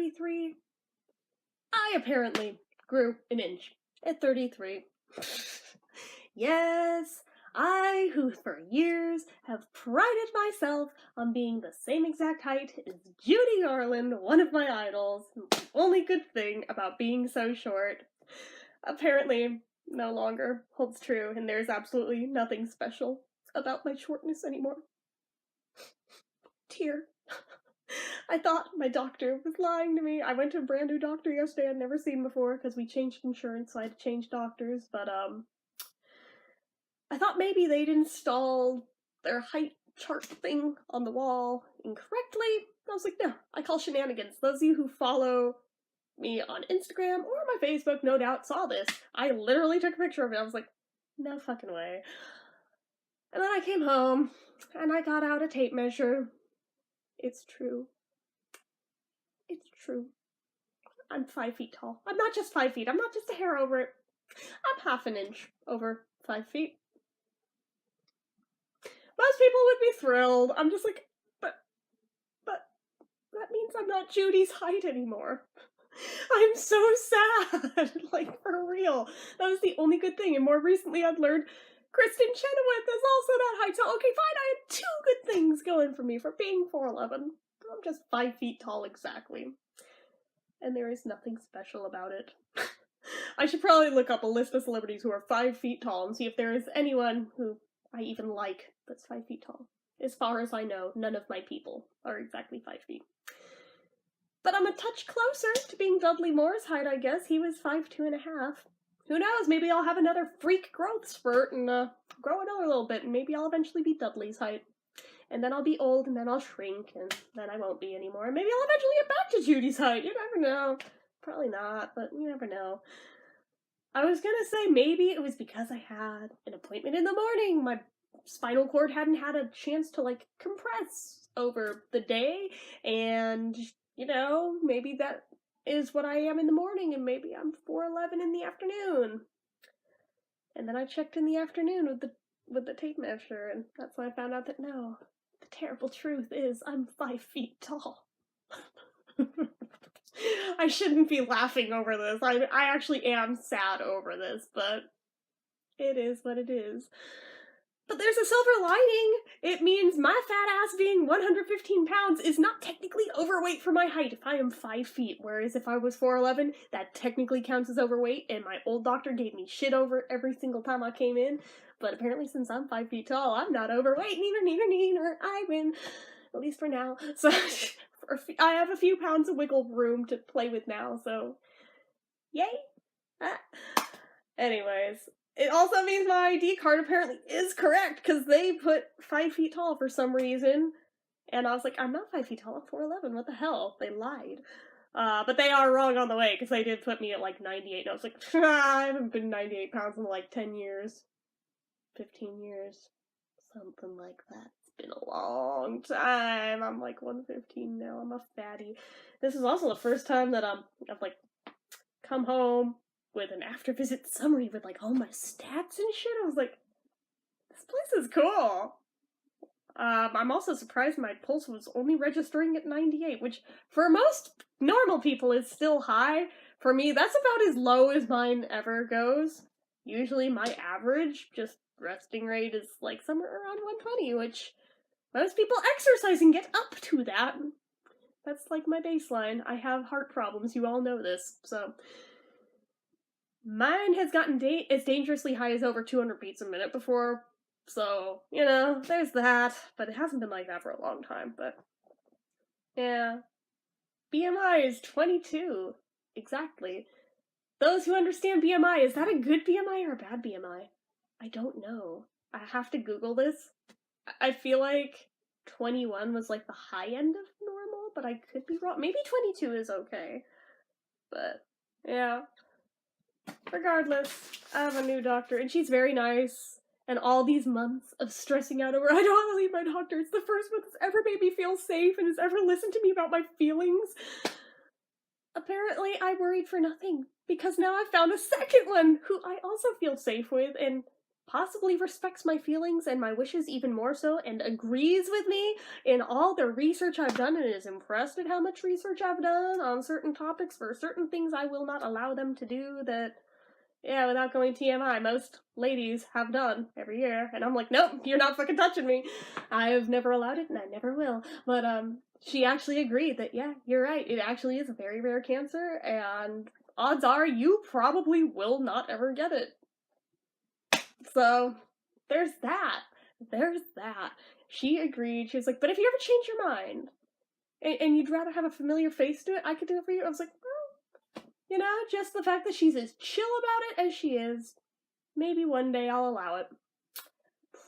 33, I apparently grew an inch at 33. Yes, I, who for years have prided myself on being the same exact height as Judy Garland, one of my idols, the only good thing about being so short, apparently no longer holds true, and there's absolutely nothing special about my shortness anymore. Tear. I thought my doctor was lying to me. I went to a brand new doctor yesterday I'd never seen before because we changed insurance, so I had to change doctors, but I thought maybe they'd installed their height chart thing on the wall incorrectly. I was like, no, I call shenanigans. Those of you who follow me on Instagram or my Facebook no doubt saw this. I literally took a picture of it. I was like, no fucking way. And then I came home and I got out a tape measure. It's true. It's true. I'm 5 feet tall. I'm not just 5 feet. I'm not just a hair over it. I'm half an inch over 5 feet. Most people would be thrilled. I'm just like, but that means I'm not Judy's height anymore. I'm so sad. Like, for real. That was the only good thing. And more recently, I've learned Kristen Chenoweth is also that height. So, okay, fine. I had 2 good things going for me for being 4'11". I'm just 5 feet tall exactly. And there is nothing special about it. I should probably look up a list of celebrities who are 5 feet tall and see if there is anyone who I even like that's 5 feet tall. As far as I know, none of my people are exactly 5 feet. But I'm a touch closer to being Dudley Moore's height, I guess. He was 5'2.5". Who knows? Maybe I'll have another freak growth spurt and grow another little bit, and maybe I'll eventually be Dudley's height. And then I'll be old, and then I'll shrink, and then I won't be anymore. And maybe I'll eventually get back to Judy's height. You never know. Probably not, but you never know. I was gonna say maybe it was because I had an appointment in the morning. My spinal cord hadn't had a chance to, like, compress over the day, and, you know, maybe that is what I am in the morning, and maybe I'm 4'11" in the afternoon. And then I checked in the afternoon with the tape measure, and that's when I found out that no, the terrible truth is I'm 5 feet tall. I shouldn't be laughing over this. I actually am sad over this, but it is what it is. But there's a silver lining. It means my fat ass being 115 pounds is not technically overweight for my height if I am 5 feet, whereas if I was 4'11", that technically counts as overweight, and my old doctor gave me shit over every single time I came in. But apparently since I'm 5 feet tall, I'm not overweight, neither, I win. At least for now. So, I have a few pounds of wiggle room to play with now, so yay! Anyways, it also means my ID card apparently is correct, because they put 5 feet tall for some reason, and I was like, I'm not 5 feet tall, I'm 4'11", what the hell? They lied. But they are wrong on the way, because they did put me at like 98, and I was like, I haven't been 98 pounds in like 10 years. 15 years. Something like that. Been a long time. I'm like 115 now. I'm a fatty. This is also the first time that I've like come home with an after visit summary with like all my stats and shit. I was like, this place is cool. I'm also surprised my pulse was only registering at 98, which for most normal people is still high. For me, that's about as low as mine ever goes. Usually my average just resting rate is like somewhere around 120, which most people exercising get up to that. That's like my baseline. I have heart problems, you all know this, so. Mine has gotten as dangerously high as over 200 beats a minute before, so, you know, there's that. But it hasn't been like that for a long time, but. Yeah. BMI is 22. Exactly. Those who understand BMI, is that a good BMI or a bad BMI? I don't know. I have to Google this. I feel like 21 was like the high end of normal, but I could be wrong. Maybe 22 is okay. But, yeah. Regardless, I have a new doctor, and she's very nice. And all these months of stressing out over, I don't want to leave my doctor. It's the first one that's ever made me feel safe and has ever listened to me about my feelings. Apparently, I worried for nothing, because now I've found a second one who I also feel safe with, and possibly respects my feelings and my wishes even more so, and agrees with me in all the research I've done, and is impressed at how much research I've done on certain topics for certain things I will not allow them to do that, yeah, without going TMI, most ladies have done every year. And I'm like, nope, you're not fucking touching me. I've never allowed it, and I never will. But, she actually agreed that, yeah, you're right, it actually is a very rare cancer, and odds are you probably will not ever get it. So, there's that. There's that. She agreed. She was like, but if you ever change your mind, and you'd rather have a familiar face do it, I could do it for you. I was like, well, you know, just the fact that she's as chill about it as she is, maybe one day I'll allow it.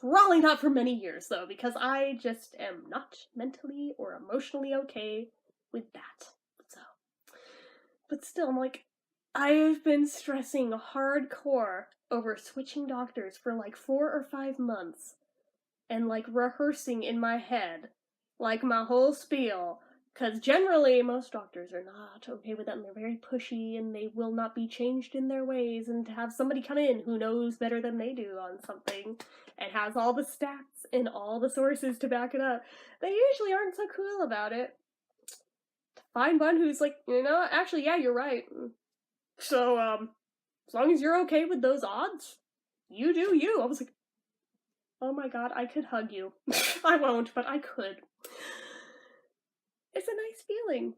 Probably not for many years, though, because I just am not mentally or emotionally okay with that. So, but still, I'm like, I've been stressing hardcore over switching doctors for like 4 or 5 months, and like rehearsing in my head, like my whole spiel. Because generally, most doctors are not okay with that, and they're very pushy, and they will not be changed in their ways, and to have somebody come in who knows better than they do on something, and has all the stats and all the sources to back it up, they usually aren't so cool about it. To find one who's like, you know, actually, yeah, you're right. So, as long as you're okay with those odds, you do you. I was like, oh my god, I could hug you. I won't, but I could. It's a nice feeling.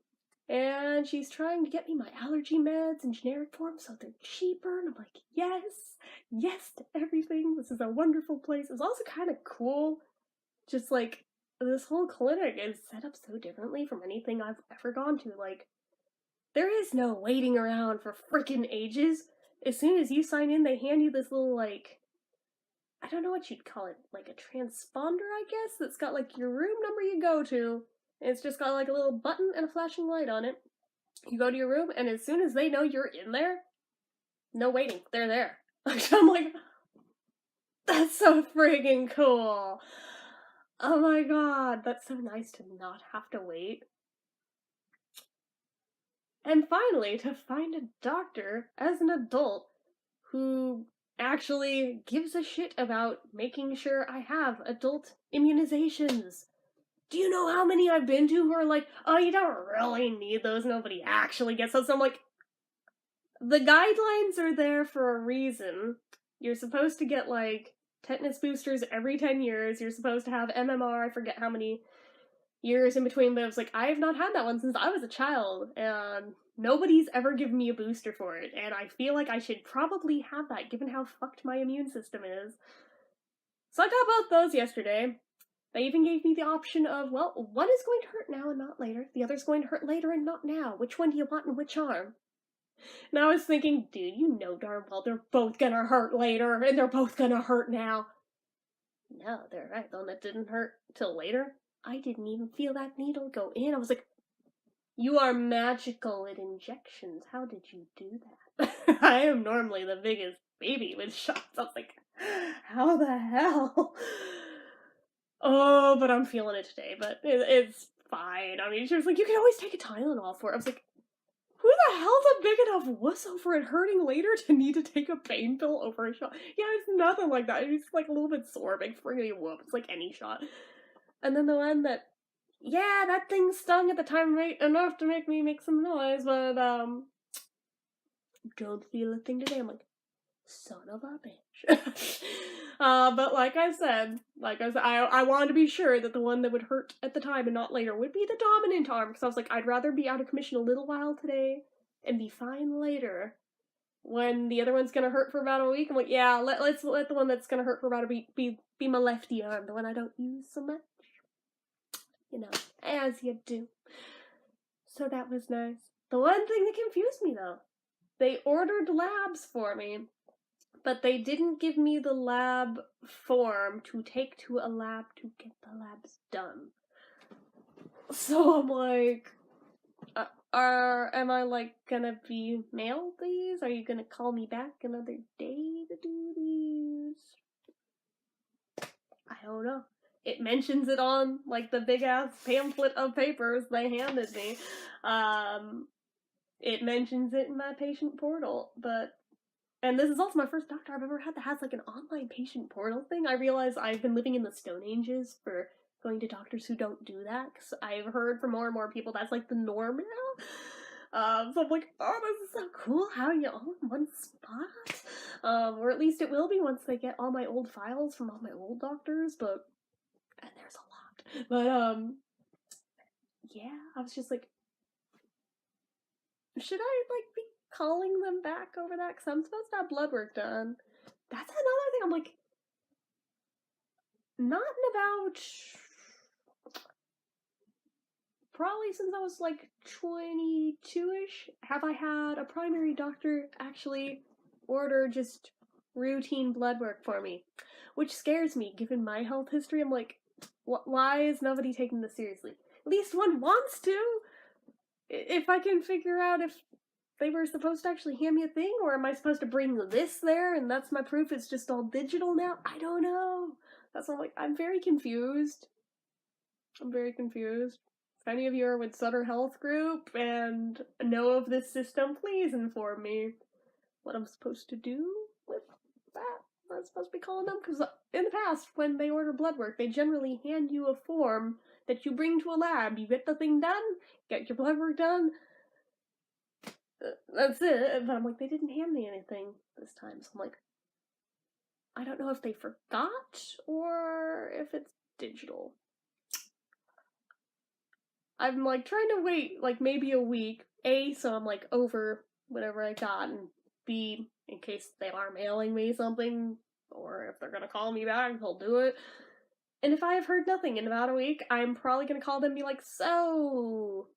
And she's trying to get me my allergy meds in generic form so they're cheaper. And I'm like, yes, yes to everything. This is a wonderful place. It's also kind of cool. Just like, this whole clinic is set up so differently from anything I've ever gone to. Like, there is no waiting around for frickin' ages. As soon as you sign in, they hand you this little, like, I don't know what you'd call it, like a transponder, I guess, that's got like your room number you go to. And it's just got like a little button and a flashing light on it. You go to your room, and as soon as they know you're in there, no waiting, they're there. I'm like, that's so friggin' cool. Oh my god, that's so nice to not have to wait. And finally, to find a doctor as an adult who actually gives a shit about making sure I have adult immunizations. Do you know how many I've been to who are like, oh, you don't really need those, nobody actually gets those? So I'm like, the guidelines are there for a reason. You're supposed to get, like, tetanus boosters every 10 years, you're supposed to have MMR, I forget how many years in between, but I was like, I have not had that one since I was a child, and nobody's ever given me a booster for it, and I feel like I should probably have that, given how fucked my immune system is. So I got both those yesterday. They even gave me the option of, well, one is going to hurt now and not later, the other's going to hurt later and not now. Which one do you want in which arm? And I was thinking, dude, you know darn well they're both gonna hurt later, and they're both gonna hurt now. No, they're right, the one that didn't hurt till later, I didn't even feel that needle go in. I was like, you are magical at injections. How did you do that? I am normally the biggest baby with shots. I was like, how the hell? Oh, but I'm feeling it today, but it's fine. I mean, she was like, you can always take a Tylenol for it. I was like, who the hell's a big enough wuss over it hurting later to need to take a pain pill over a shot? Yeah, it's nothing like that. It's like a little bit sore, big friggin' whoop. It's like any shot. And then the one that, yeah, that thing stung at the time enough to make me make some noise, but, don't feel a thing today. I'm like, son of a bitch. But like I said, I wanted to be sure that the one that would hurt at the time and not later would be the dominant arm, because I was like, I'd rather be out of commission a little while today and be fine later. When the other one's gonna hurt for about a week, I'm like, yeah, let's let the one that's gonna hurt for about a week be my lefty arm, the one I don't use so much. You know, as you do. So that was nice. The one thing that confused me, though, they ordered labs for me, but they didn't give me the lab form to take to a lab to get the labs done. So I'm like, am I, like, gonna be mailed these? Are you gonna call me back another day to do these? I don't know. It mentions it on, like, the big-ass pamphlet of papers they handed me. It mentions it in my patient portal, but And this is also my first doctor I've ever had that has like an online patient portal thing. I realize I've been living in the Stone Ages for going to doctors who don't do that, because I've heard from more and more people that's like the norm now. So I'm like, oh, this is so cool. How are you all in one spot? Or at least it will be once they get all my old files from all my old doctors, but, and there's a lot. But, yeah, I was just like, should I, like, be calling them back over that? Because I'm supposed to have blood work done. That's another thing. I'm like, not in about, probably since I was like 22-ish, have I had a primary doctor actually order just routine blood work for me. Which scares me, given my health history. I'm like, why is nobody taking this seriously? At least one wants to! If I can figure out if they were supposed to actually hand me a thing, or am I supposed to bring this there and that's my proof it's just all digital now? I don't know. That's why I'm like, I'm very confused. I'm very confused. If any of you are with Sutter Health Group and know of this system, please inform me what I'm supposed to do with that. I'm supposed to be calling them, because in the past, when they order blood work, they generally hand you a form that you bring to a lab. You get the thing done, get your blood work done. That's it. But I'm like, they didn't hand me anything this time, so I'm like, I don't know if they forgot or if it's digital. I'm like trying to wait like maybe a week, A, so I'm like over whatever I got, and B, in case they are mailing me something, or if they're gonna call me back, they'll do it. And if I have heard nothing in about a week, I'm probably gonna call them and be like, so,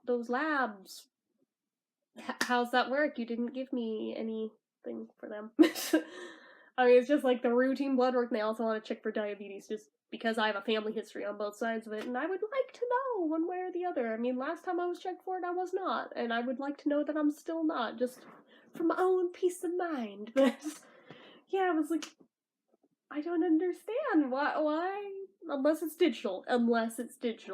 those labs, how's that work? You didn't give me anything for them. I mean, it's just like the routine blood work, and they also want to check for diabetes, just because I have a family history on both sides of it, and I would like to know one way or the other. I mean, last time I was checked for it, I was not, and I would like to know that I'm still not, just for my own peace of mind. But yeah, I was like, I don't understand why, unless it's digital,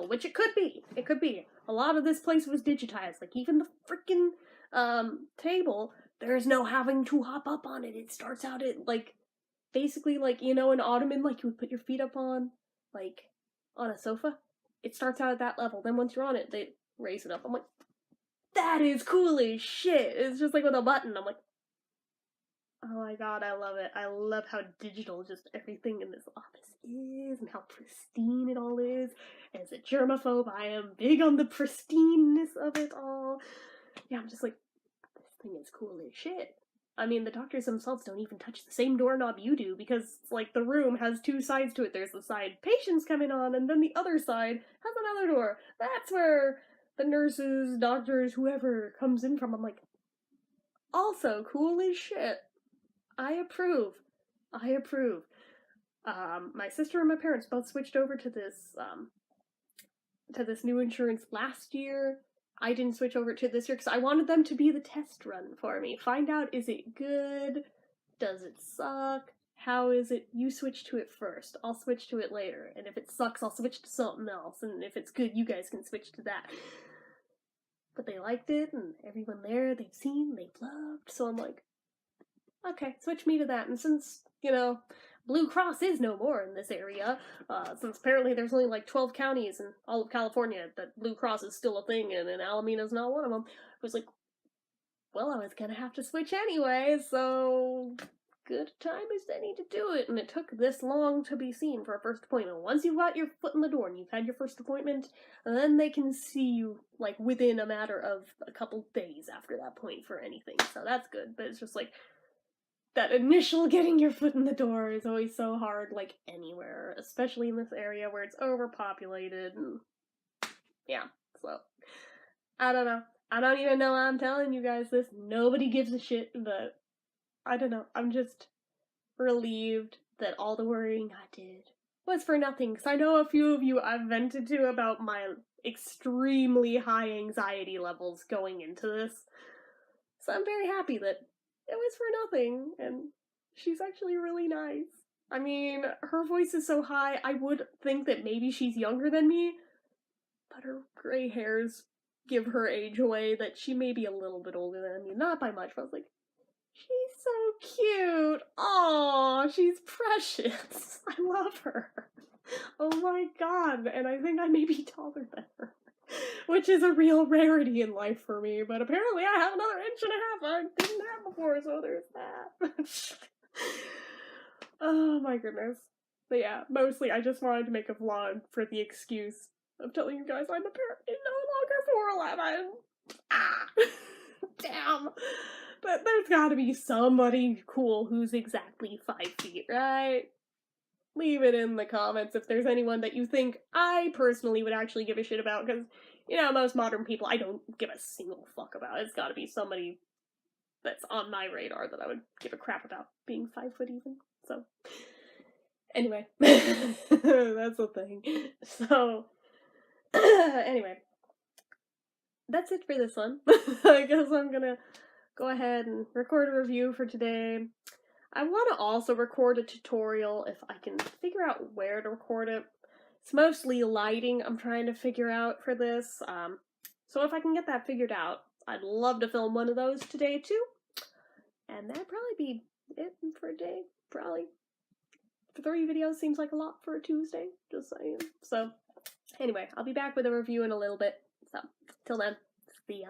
which it could be. It could be. A lot of this place was digitized, like even the freaking table. There's no having to hop up on it. It starts out at like, basically like, you know, an ottoman like you would put your feet up on, like on a sofa. It starts out at that level. Then once you're on it, they raise it up. I'm like, that is cool as shit. It's just like with a button. I'm like, oh my god, I love it. I love how digital just everything in this office is and how pristine it all is. As a germaphobe, I am big on the pristineness of it all. Yeah, I'm just like, this thing is cool as shit. I mean, the doctors themselves don't even touch the same doorknob you do, because, like, the room has two sides to it. There's the side patients come in on, and then the other side has another door. That's where the nurses, doctors, whoever comes in from. I'm like, also cool as shit. I approve. I approve. My sister and my parents both switched over to this new insurance last year. I didn't switch over to this year because I wanted them to be the test run for me. Find out, is it good? Does it suck? How is it? You switch to it first. I'll switch to it later. And if it sucks, I'll switch to something else. And if it's good, you guys can switch to that. But they liked it, and everyone there, they've seen, they've loved. So I'm like, okay, switch me to that. And since, you know, Blue Cross is no more in this area, since apparently there's only like 12 counties in all of California that Blue Cross is still a thing in, and Alamina's not one of them, I was like, well, I was gonna have to switch anyway, so good time as any to do it. And it took this long to be seen for a first appointment. Once you've got your foot in the door and you've had your first appointment, then they can see you like within a matter of a couple days after that point for anything, so that's good. But it's just like, that initial getting your foot in the door is always so hard, like anywhere, especially in this area where it's overpopulated, and yeah, so, I don't know. I don't even know why I'm telling you guys this. Nobody gives a shit, but I don't know. I'm just relieved that all the worrying I did was for nothing, because I know a few of you I've vented to about my extremely high anxiety levels going into this, so I'm very happy that it was for nothing, and she's actually really nice. I mean, her voice is so high, I would think that maybe she's younger than me, but her gray hairs give her age away, that she may be a little bit older than me. Not by much, but I was like, She's so cute. Oh, she's precious. I love her. Oh my god, and I think I may be taller than her. Which is a real rarity in life for me, but apparently I have another inch and a half I didn't have before, so there's that. Oh my goodness. But yeah, mostly I just wanted to make a vlog for the excuse of telling you guys I'm apparently no longer 4'11". Ah! Damn. But there's gotta be somebody cool who's exactly 5 feet, right? Leave it in the comments if there's anyone that you think I personally would actually give a shit about, because, you know, most modern people I don't give a single fuck about. It's gotta be somebody that's on my radar that I would give a crap about being 5 foot even. So, anyway, that's the thing. So, anyway, that's it for this one. I guess I'm gonna go ahead and record a review for today. I want to also record a tutorial if I can figure out where to record it. It's mostly lighting I'm trying to figure out for this. So if I can get that figured out, I'd love to film one of those today too. And that'd probably be it for a day, probably. 3 videos seems like a lot for a Tuesday, just saying. So, anyway, I'll be back with a review in a little bit. So, till then, see ya.